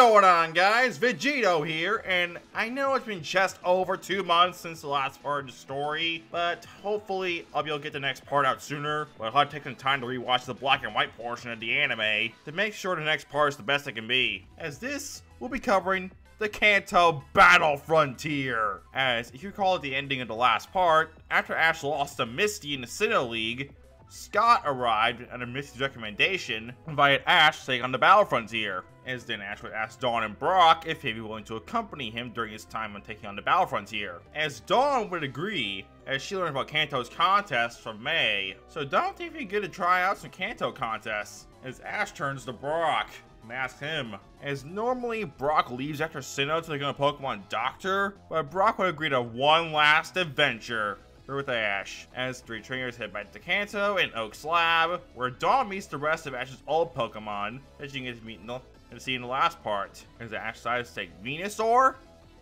going on, guys? Vegito here, and I know it's been just over 2 months since the last part of the story, but hopefully I'll be able to get the next part out sooner. But I'll have to take some time to rewatch the black and white portion of the anime to make sure the next part is the best it can be, as this will be covering the Kanto Battle Frontier. As if you recall at the ending of the last part, after Ash lost to Misty in the Sinnoh League, Scott arrived under Misty's recommendation, invited Ash to take on the Battle Frontier. As then Ash would ask Dawn and Brock if they'd be willing to accompany him during his time on taking on the Battle Frontier. As Dawn would agree, as she learned about Kanto's contest from May. So Dawn thinks it'd be good to try out some Kanto contests. As Ash turns to Brock and asks him, as normally Brock leaves after Sinnoh to take on a Pokemon Doctor, but Brock would agree to one last adventure with Ash, as three trainers head back to Kanto in Oak's lab, where Dawn meets the rest of Ash's old Pokemon that you can get to meet and see in the last part. As Ash decides to take Venusaur,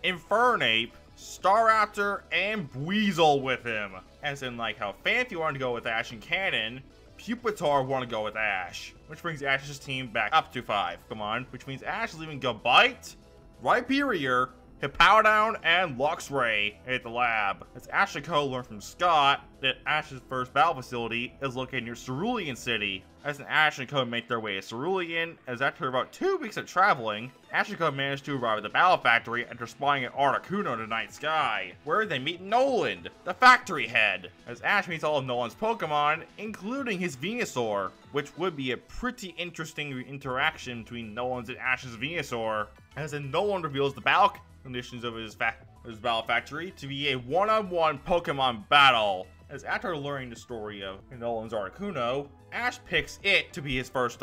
Infernape, Staraptor, and Weasel with him. As in like how Phanpy wanted to go with Ash in canon, Pupitar wanted to go with Ash, which brings Ash's team back up to 5. Come on, which means Ash is leaving Gabite, Rhyperior, Hippowdon, and Luxray at the lab. As Ash and Co learn from Scott that Ash's first battle facility is located near Cerulean City. As Ash and Co make their way to Cerulean, as after about 2 weeks of traveling, Ash and Co manage to arrive at the Battle Factory after spawning at Articuno in the night sky, where they meet Noland, the factory head. As Ash meets all of Noland's Pokemon, including his Venusaur, which would be a pretty interesting interaction between Noland's and Ash's Venusaur. As Noland reveals the battle conditions of his battle factory to be a one-on-one Pokemon battle. As after learning the story of Noland's Articuno, Ash picks it to be his first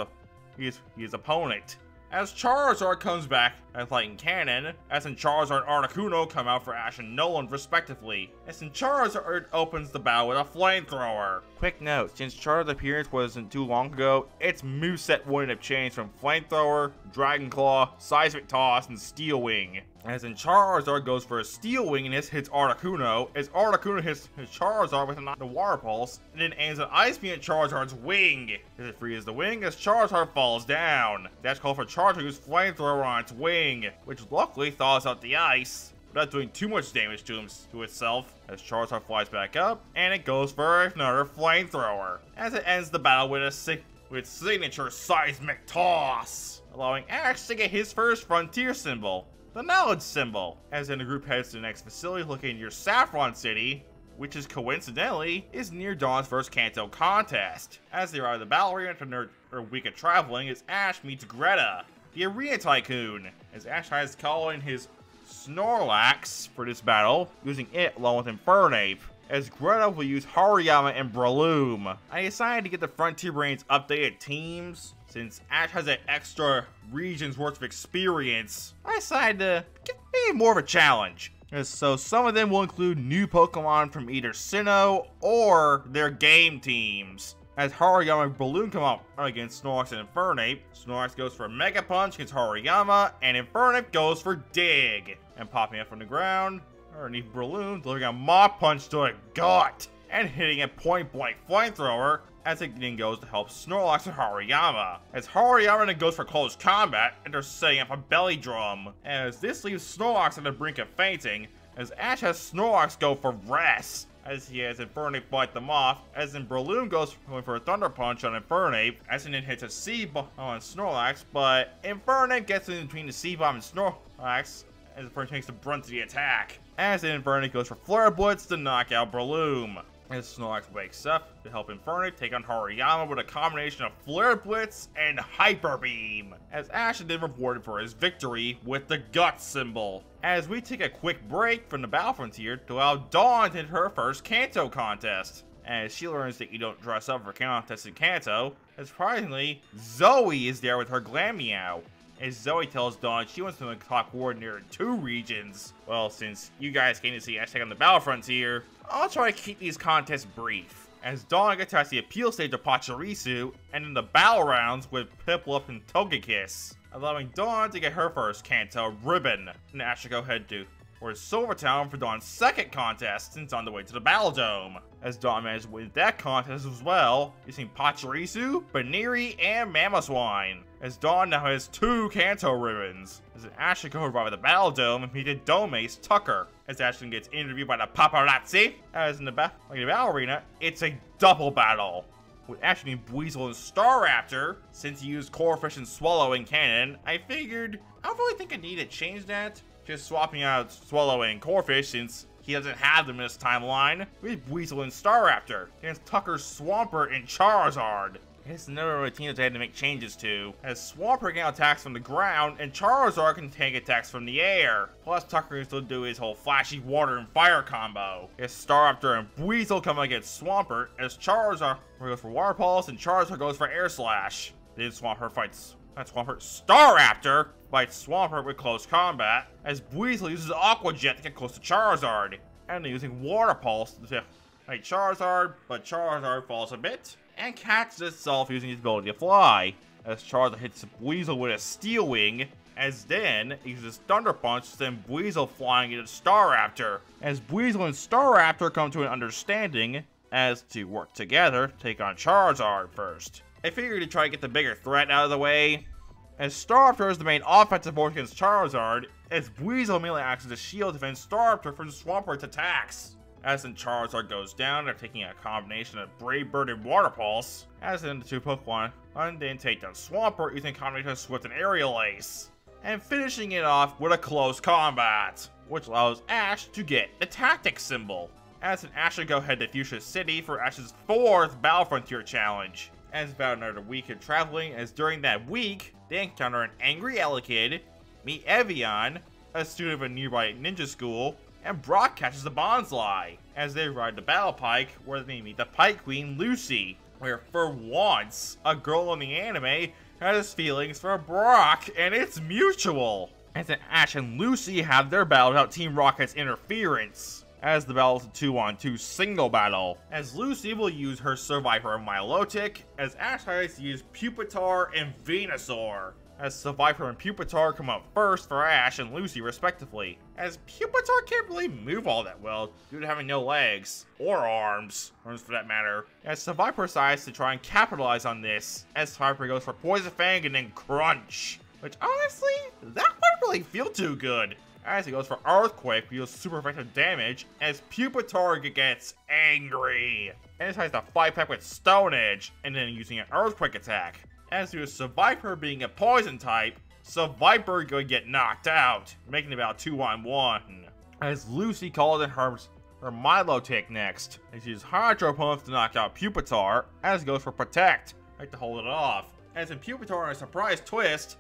his opponent. As Charizard comes back as like in canon, as in Charizard and Articuno come out for Ash and Noland respectively. As in Charizard opens the battle with a flamethrower. Quick note, since Charizard's appearance wasn't too long ago, its moveset wouldn't have changed from Flamethrower, Dragon Claw, Seismic Toss, and Steel Wing. As in Charizard goes for a Steel Wing and hits Articuno, as Articuno hits Charizard with a Water Pulse, and then aims an Ice Beam at Charizard's wing. As it frees the wing, as Charizard falls down. That's called for Charizard to use Flamethrower on its wing, which luckily thaws out the ice, without doing too much damage to itself, as Charizard flies back up, and it goes for another Flamethrower, as it ends the battle with signature Seismic Toss, allowing Ash to get his first Frontier symbol, the Knowledge symbol. As in the group heads to the next facility located near Saffron City, which is coincidentally near Dawn's first Kanto contest. As they arrive at the battle arena after their week of traveling, as Ash meets Greta, the Arena Tycoon, as Ash tries to call in his Snorlax for this battle, using it along with Infernape, as Greta will use Hariyama and Breloom. I decided to get the Frontier Brains updated teams, since Ash has an extra region's worth of experience. I decided to give me more of a challenge. So some of them will include new Pokemon from either Sinnoh or their game teams. As Hariyama and Breloom come up against Snorlax and Infernape, Snorlax goes for Mega Punch against Hariyama, and Infernape goes for Dig. And popping up from the ground, underneath Breloom, delivering a Mach Punch to the gut, and hitting a point-blank Flamethrower, as it then goes to help Snorlax and Hariyama. As Hariyama then goes for close combat, and they're setting up a belly drum. As this leaves Snorlax on the brink of fainting, as Ash has Snorlax go for rest, as he has Infernape fight them off, as in Breloom goes for a Thunder Punch on Infernape, as it then hits a C-Bomb on Snorlax, but Infernape gets in between the C-Bomb and Snorlax, as Infernape takes the brunt of the attack. As Infernape goes for Flare Blitz to knock out Breloom. As Snorlax wakes up to help Infernape take on Hariyama with a combination of Flare Blitz and Hyper Beam, as Ash is then rewarded for his victory with the Gut symbol. As we take a quick break from the Battle Frontier to allow Dawn to hit her first Kanto contest, as she learns that you don't dress up for contests in Kanto, as surprisingly, Zoe is there with her Glameow. As Zoe tells Dawn she wants to become top coordinator in 2 regions. Well, since you guys came to see Ash take on the Battle Frontier, I'll try to keep these contests brief. As Dawn gets past the appeal stage of Pachirisu, and in the battle rounds with Piplup and Togekiss, allowing Dawn to get her first Kanto ribbon. And Ash will go ahead to where Silvertown for Dawn's second contest since on the way to the Battle Dome, as Dawn managed to win that contest as well, using Pachirisu, Baniri, and Mamoswine, as Dawn now has 2 Kanto ribbons, as Ashley can arrive at the Battle Dome and meet Dome Ace Tucker, as Ashley gets interviewed by the paparazzi, as in the battle arena, it's a double battle. With Ashley and Buizel and Staraptor, since he used Corefish and Swallow in canon, I figured, I don't really think I need to change that. Just swapping out Swallow and Corefish since he doesn't have them in this timeline, with Buizel and Staraptor, against Tucker's Swampert and Charizard. It's another routine that they had to make changes to, as Swampert can attacks from the ground and Charizard can take attacks from the air. Plus Tucker can still do his whole flashy water and fire combo. As Staraptor and Buizel come against Swampert, as Charizard goes for Water Pulse and Charizard goes for Air Slash. Then Swampert fights, not Swampert, Staraptor fights Swampert with close combat, as Buizel uses Aqua Jet to get close to Charizard, and they're using Water Pulse to fight Charizard, but Charizard falls a bit and catches itself using its ability to fly, as Charizard hits Buizel with a Steel Wing, as then it uses Thunder Punch to send Buizel flying into Staraptor, as Buizel and Staraptor come to an understanding as to work together to take on Charizard first. I figured to try to get the bigger threat out of the way, as Staraptor is the main offensive force against Charizard, as Buizel immediately acts as a shield to defend Staraptor from Swampert's attacks. As then Charizard goes down, they're taking a combination of Brave Bird and Water Pulse, as then the 2 Pokemon, and then take down Swampert using a combination of Swift and Aerial Ace, and finishing it off with a close combat, which allows Ash to get the Tactic symbol. As then Ash will go head to Fuchsia City for Ash's 4th Battle Frontier challenge. As about another week of traveling, as during that week, they encounter an angry Elekid, meet Evian, a student of a nearby ninja school, and Brock catches the Bonsly, as they ride the Battle Pike, where they meet the Pike Queen, Lucy, where for once, a girl in the anime has feelings for Brock, and it's mutual. As then Ash and Lucy have their battle without Team Rocket's interference, as the battle is a 2-on-2 single battle, as Lucy will use her Survivor and Milotic, as Ash tries to use Pupitar and Venusaur, as Survivor and Pupitar come up first for Ash and Lucy respectively, as Pupitar can't really move all that well due to having no legs, or arms for that matter, as Survivor decides to try and capitalize on this, as Survivor goes for Poison Fang and then Crunch, which honestly, that wouldn't really feel too good, as he goes for Earthquake, deals super effective damage, as Pupitar gets angry, and tries to fight back with Stone Edge, and then using an Earthquake attack. As to Survivor being a poison type, Survivor going to get knocked out, making it about 2-on-1. As Lucy calls in her Milotic next, and she uses Hydro Pump to knock out Pupitar, as it goes for Protect, like to hold it off. As in Pupitar, in a surprise twist,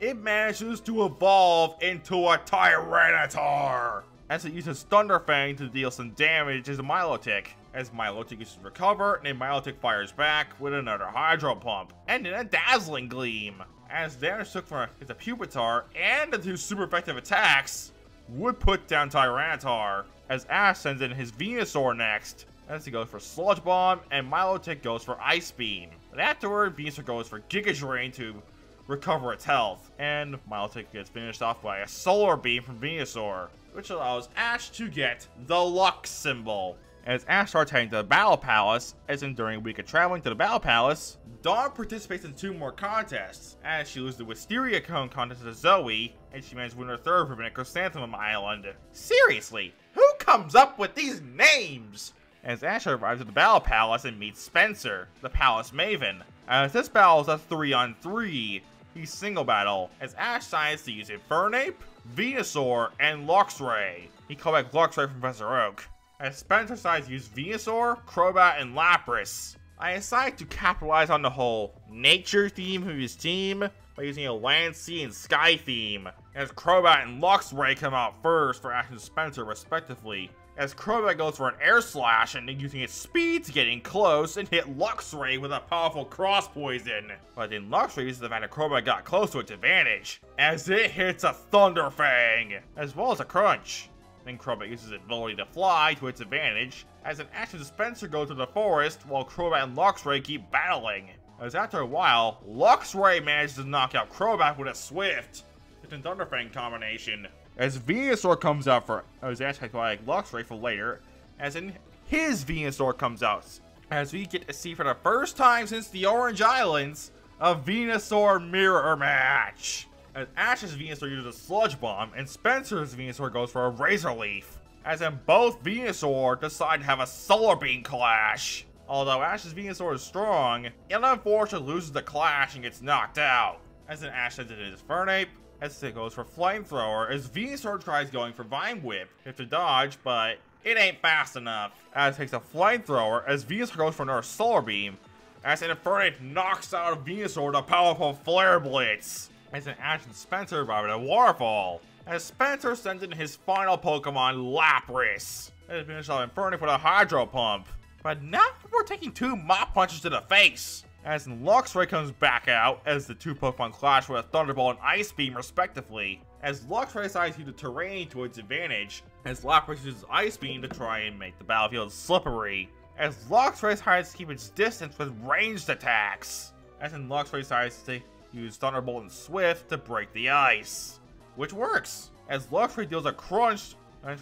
it manages to evolve into a Tyranitar, as it uses Thunder Fang to deal some damage to the Milotic, as Milotic uses Recover, and then Milotic fires back with another Hydro Pump, and then a Dazzling Gleam, as damage took from the Pupitar and the 2 super effective attacks would put down Tyranitar, as Ash sends in his Venusaur next, as he goes for Sludge Bomb, and Milotic goes for Ice Beam. But afterward, Venusaur goes for Giga Drain to recover its health, and Milotic gets finished off by a Solar Beam from Venusaur, which allows Ash to get the Luck symbol. As Ash starts heading to the Battle Palace, as in during a week of traveling to the Battle Palace, Dawn participates in 2 more contests, as she loses the Wisteria Cone contest to Zoe, and she managed to win her 3rd ribbon at Chrysanthemum Island. Seriously, who comes up with these names? As Ash arrives at the Battle Palace and meets Spencer, the Palace Maven. As this battle is a 3-on-3, he's single battle, as Ash decides to use Infernape, Venusaur, and Luxray. He called back Luxray from Professor Oak. As Spencer decides to use Venusaur, Crobat, and Lapras, I decide to capitalize on the whole nature theme of his team by using a land, sea, and sky theme, as Crobat and Luxray come out first for Ash and Spencer respectively, as Crobat goes for an Air Slash and then using its speed to get in close and hit Luxray with a powerful Cross Poison, but then Luxray uses the fact that Crobat got close to its advantage, as it hits a Thunder Fang, as well as a Crunch. Then Crobat uses its ability to fly to its advantage, as an Ash and Spencer go to the forest while Crobat and Luxray keep battling. As after a while, Luxray manages to knock out Crobat with a Swift, with a Thunder Fang combination, as Venusaur comes out for as Ash has like Luxray for later, as in his Venusaur comes out, as we get to see for the first time since the Orange Islands a Venusaur mirror match. As Ash's Venusaur uses a Sludge Bomb and Spencer's Venusaur goes for a Razor Leaf, as in both Venusaur decide to have a Solar Beam clash. Although Ash's Venusaur is strong, it unfortunately loses the clash and gets knocked out. As in Ash sends it in his Fernape, as it goes for Flamethrower, as Venusaur tries going for Vine Whip, to dodge, but it ain't fast enough. As it takes a Flamethrower, as Venusaur goes for another Solar Beam, as an Fernape knocks out of Venusaur with a powerful Flare Blitz. As an Ash and Spencer arrive at a Waterfall, as Spencer sends in his final Pokemon, Lapras, and finishes off Infernape with a Hydro Pump. But not before taking 2 Mop Punches to the face. As Luxray comes back out, as the 2 Pokemon clash with a Thunderbolt and Ice Beam respectively. As Luxray decides to use the terrain to its advantage, as Lapras uses Ice Beam to try and make the battlefield slippery. As Luxray decides to keep its distance with ranged attacks. As in Luxray decides to use Thunderbolt and Swift to break the ice, which works, as Luxray deals a crunch,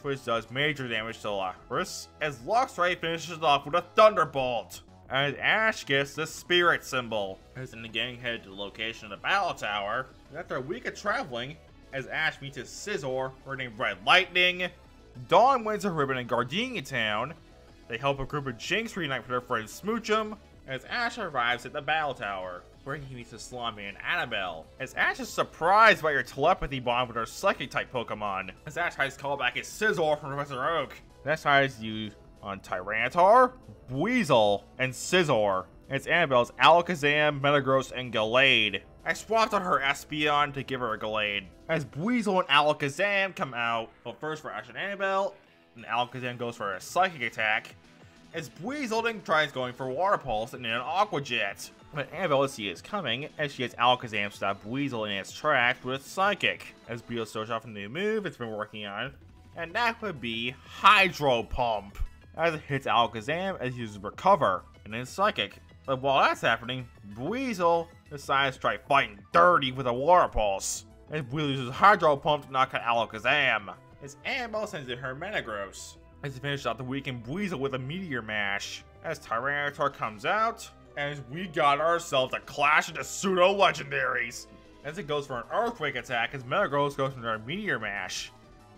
which does major damage to Lapras, as Luxray finishes off with a Thunderbolt, as Ash gets the Spirit Symbol, as in the gang head to the location of the Battle Tower, and after a week of traveling, as Ash meets his Scizor, named Red Lightning, Dawn wins a ribbon in Gardenia Town, they help a group of Jinx reunite with their friend Smoochum, as Ash arrives at the Battle Tower, where he meets the Slime Man Annabelle. As Ash is surprised by your telepathy bond with her Psychic-type Pokemon, as Ash tries to call back his Scizor from Professor Oak. Ash tries to use on Tyranitar, Weasel, and Scizor. And it's Annabelle's Alakazam, Metagross, and Gallade. I swapped on her Espeon to give her a Gallade. As Weasel and Alakazam come out, well, first for Ash and Annabelle, and Alakazam goes for a Psychic attack, as Weasel then tries going for Water Pulse and then an Aqua Jet. But Annabelle sees is coming, as she gets Alakazam stop Weasel in its tracks with Psychic. As Weasel shows off a new move it's been working on, and that would be Hydro Pump. As it hits Alakazam, as it uses Recover, and then Psychic. But while that's happening, Weasel decides to try fighting dirty with a Water Pulse. As Weasel uses Hydro Pump to knock out Alakazam. As Annabelle sends in her Metagross. As it finishes out the weekend, Weasel with a Meteor Mash. As Tyranitar comes out, as we got ourselves a clash of the pseudo-legendaries. As it goes for an Earthquake attack, as Metagross goes for their Meteor Mash.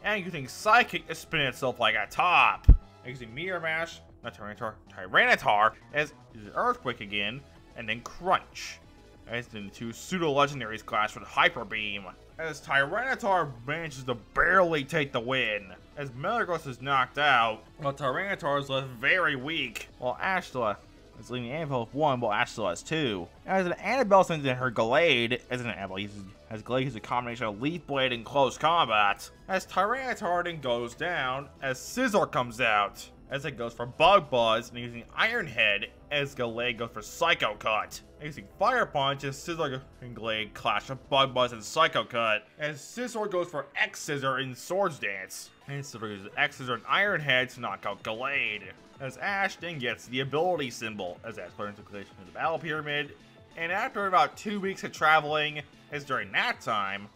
And using Psychic to spin itself like a top. Using Meteor Mash, not Tyranitar, as uses Earthquake again, and then Crunch. As the 2 pseudo-legendaries clash with Hyper Beam. As Tyranitar manages to barely take the win. As Metagross is knocked out, while Tyranitar is left very weak, while Ashla is leading Annabelle with 1, while Ashla has 2. As an Annabelle sends in her Gallade, as an Annabelle uses Gallade is a combination of Leaf Blade and Close Combat. As Tyranitar then goes down, as Scizor comes out, as it goes for Bug Buzz and using Iron Head, as Gallade goes for Psycho Cut. Using Fire Punch, as Scizor and Gallade clash with Bug Buzz and Psycho Cut, as Scizor goes for X Scissor in Swords Dance, and Scizor uses X Scissor and Iron Head to knock out Gallade. As Ash then gets the ability symbol, as Ash learns the creation of the Battle Pyramid, and after about 2 weeks of traveling, as during that time,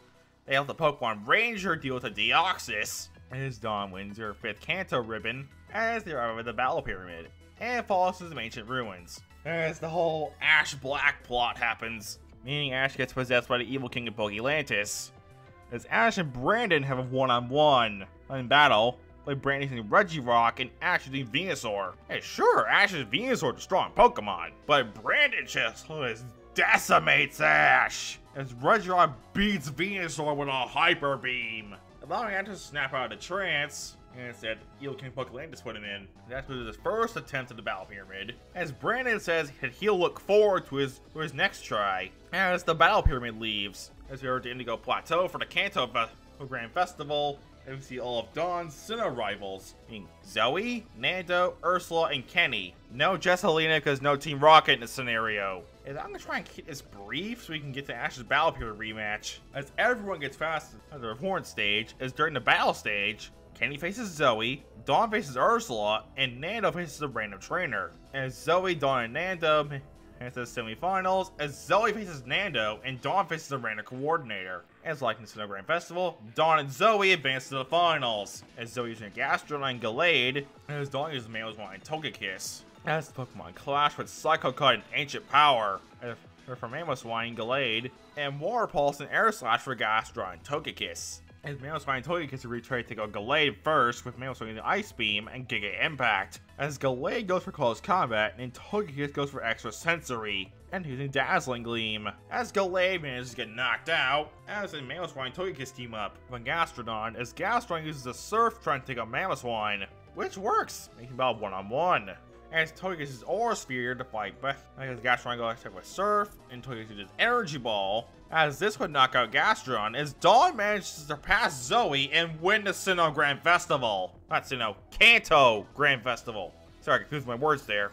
they help the Pokemon Ranger deal with a Deoxys, as Dawn wins her 5th Kanto ribbon, as they arrive at the Battle Pyramid, and falls to some ancient ruins. As the whole Ash Black plot happens, meaning Ash gets possessed by the evil king of Pokelantis. As Ash and Brandon have a one-on-one in battle, like Brandon using Regirock and Ash using Venusaur. Hey, sure, Ash's Venusaur is a strong Pokemon, but Brandon just decimates Ash, as Regirock beats Venusaur with a Hyper Beam, allowing Ash to snap out of the trance. And instead, Evil King Pokelantis put him in. That's his first attempt at the Battle Pyramid. As Brandon says he'll look forward to his next try. As the Battle Pyramid leaves, as we are at the Indigo Plateau for the Kanto Grand Festival, and we see all of Dawn's Sinnoh rivals, being Zoe, Nando, Ursula, and Kenny. No Jesselina because no Team Rocket in this scenario. And I'm gonna try and keep this brief so we can get to Ash's Battle Pyramid rematch. As everyone gets past the Horn stage, as during the battle stage, Kenny faces Zoe, Dawn faces Ursula, and Nando faces a random trainer. As Zoe, Dawn, and Nando And it's the semifinals as Zoe faces Nando and Dawn faces the random coordinator. As like in the Grand Festival, Dawn and Zoe advance to the finals. As Zoe using Gastrodon and Gallade, and as Dawn uses Mamoswine and Togekiss. As the Pokemon clash with Psycho Cut and Ancient Power. For Mamoswine and Gallade, and Water Pulse and Air Slash for Gastrodon and Togekiss. As Mamoswine and Togekiss retreat to go Gallade first, with Mamoswine using Ice Beam and Giga Impact. As Gallade goes for Close Combat, and Togekiss goes for Extra Sensory, and using Dazzling Gleam. As Gallade manages to get knocked out, as in Mamoswine and Togekiss team up with Gastrodon, as Gastrodon uses a Surf trying to take out Mamoswine, which works, making about one-on-one. As Togekiss uses Aura Sphere to fight back, as Gastrodon goes attack with Surf, and Togekiss uses Energy Ball. As this would knock out Gastrodon, as Dawn manages to surpass Zoe and win the Sinnoh Grand Festival. Not Sinnoh, Kanto Grand Festival. Sorry, I confused my words there.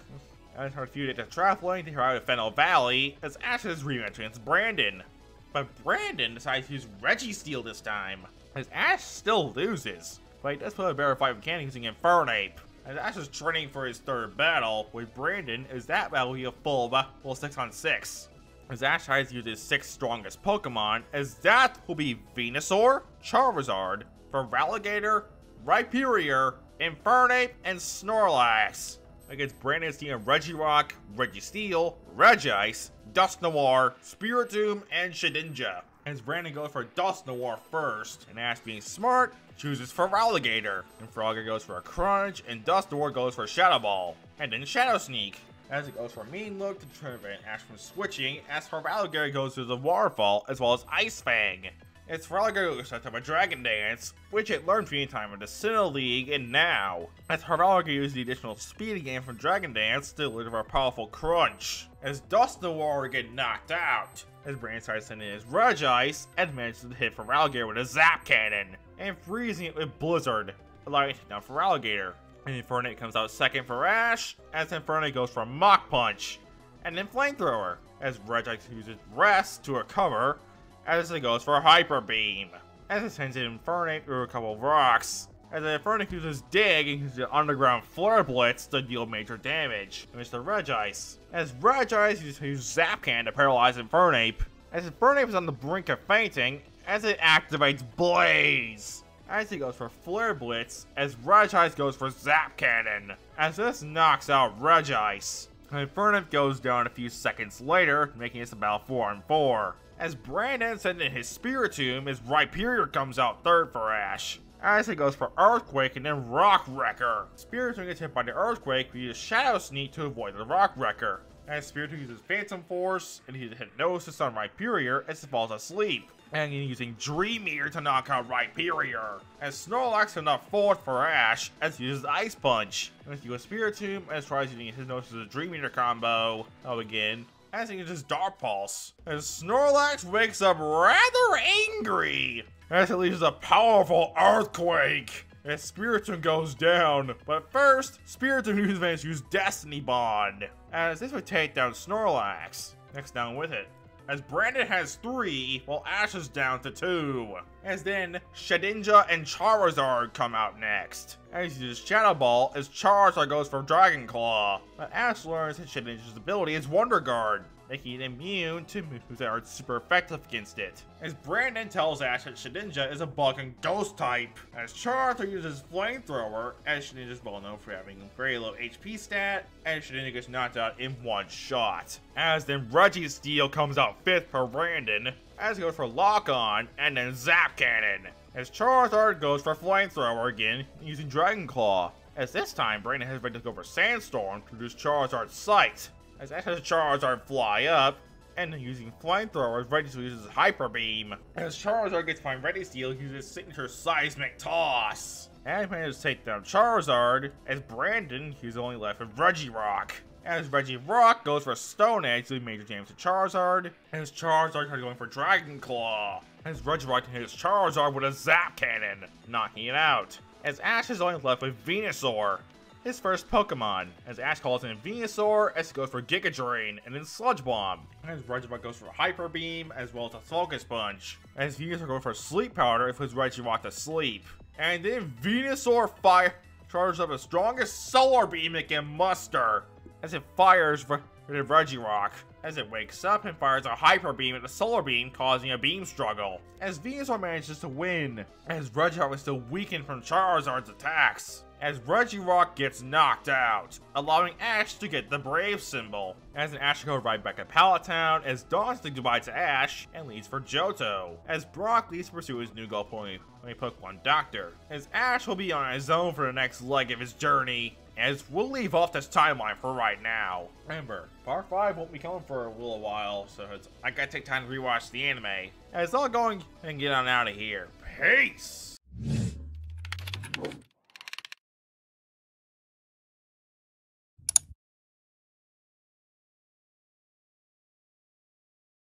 As her feud at the traveling to her out of Fennel Valley, as Ash's rematch against Brandon. But Brandon decides to use Registeel this time, as Ash still loses. But he does put a better fight mechanic using Infernape. As Ash is training for his third battle with Brandon, as that battle will be a full 6-on-6. As Ash tries to use his 6 strongest Pokemon, as that will be Venusaur, Charizard, Feraligatr, Rhyperior, Infernape, and Snorlax. Against Brandon's team of Regirock, Registeel, Regice, Dusknoir, Spiritomb, and Shedinja. As Brandon goes for Dusknoir first, and Ash being smart, chooses Feraligatr, and Feraligatr goes for a Crunch, and Dusknoir goes for Shadow Ball, and then Shadow Sneak. As it goes for Mean Look to prevent Ash from switching, as Feraligatr goes to the Waterfall, as well as Ice Fang. It's Feraligatr goes to a Dragon Dance, which it learned from the time of the Sinnoh League, and now, as Feraligatr uses the additional speed gain from Dragon Dance to deliver a powerful Crunch. As Dusknoir get knocked out, as Brandon starts sending his Regice, and manages to hit Feraligatr with a Zap Cannon, and freezing it with Blizzard, allowing it to take down Feraligatr. And Infernape comes out second for Ash, as Infernape goes for Mach Punch, and then Flamethrower, as Regice uses Rest to recover, as it goes for Hyper Beam, as it sends Infernape through a couple of rocks, as Infernape uses Dig and uses the Underground Flare Blitz to deal major damage to Mr. Regice, as Regice uses Zap Cannon to paralyze Infernape, as Infernape is on the brink of fainting, as it activates Blaze. As he goes for Flare Blitz, as Regice goes for Zap Cannon, as this knocks out Regice. Infernape goes down a few seconds later, making this about 4-on-4. As Brandon sends in his Spiritomb, as Rhyperior comes out third for Ash. As he goes for Earthquake and then Rock Wrecker. Spiritomb gets hit by the Earthquake, we use Shadow Sneak to avoid the Rock Wrecker. As Spiritomb uses Phantom Force, and he uses Hypnosis on Rhyperior as it falls asleep. And using Dream Eater to knock out Rhyperior. As Snorlax comes out fourth for Ash, as he uses Ice Punch. As he uses Spiritomb, as tries using Hypnosis as a Dream Eater combo. Again. As he uses Dark Pulse. As Snorlax wakes up rather angry. As it leaves a powerful Earthquake. As Spiritomb goes down. But first, Spiritomb uses advantage to use Destiny Bond. As this would take down Snorlax. Next down with it. As Brandon has 3, while Ash is down to 2. As then, Shedinja and Charizard come out next. As he uses Shadow Ball, as Charizard goes for Dragon Claw. But Ash learns that Shedinja's ability is Wonder Guard, making it immune to moves that are super effective against it. As Brandon tells Ash that Shedinja is a bug and ghost type. As Charizard uses Flamethrower, as Shedinja is well known for having a very low HP stat, and Shedinja gets knocked out in one shot. As then Registeel comes out 5th for Brandon, as he goes for Lock On, and then Zap Cannon. As Charizard goes for Flamethrower again, using Dragon Claw. As this time, Brandon has ready to go for Sandstorm to reduce Charizard's sight. As Ash has Charizard fly up, and using Flamethrower, Registeel uses Hyper Beam. As Charizard gets behind Registeel, he uses signature Seismic Toss. And manages to take down Charizard, as Brandon, he's only left with Regirock. As Regirock goes for Stone Edge, doing major damage to Charizard. As Charizard starts going for Dragon Claw. As Regirock hits Charizard with a Zap Cannon, knocking it out. As Ash is only left with Venusaur, his first Pokemon, as Ash calls in Venusaur, as he goes for Giga Drain, and then Sludge Bomb. As Regirock goes for Hyper Beam, as well as a Focus Punch. As Venusaur goes for Sleep Powder, it puts Regirock to sleep. And then Venusaur charges up the strongest Solar Beam it can muster, as it fires rid of Regirock, as it wakes up and fires a Hyper Beam at the Solar Beam, causing a beam struggle. As Venusaur manages to win, as Regirock is still weakened from Charizard's attacks. As Regirock gets knocked out, allowing Ash to get the Brave symbol. As an Ash goes right back to Pallet Town, as Dawn says goodbye to Ash and leaves for Johto. As Brock leaves to pursue his new goal pony Pokemon Doctor. As Ash will be on his own for the next leg of his journey. As we'll leave off this timeline for right now. Remember, Part 5 won't be coming for a little while, so I gotta take time to rewatch the anime. As I'll go and get on out of here. Peace!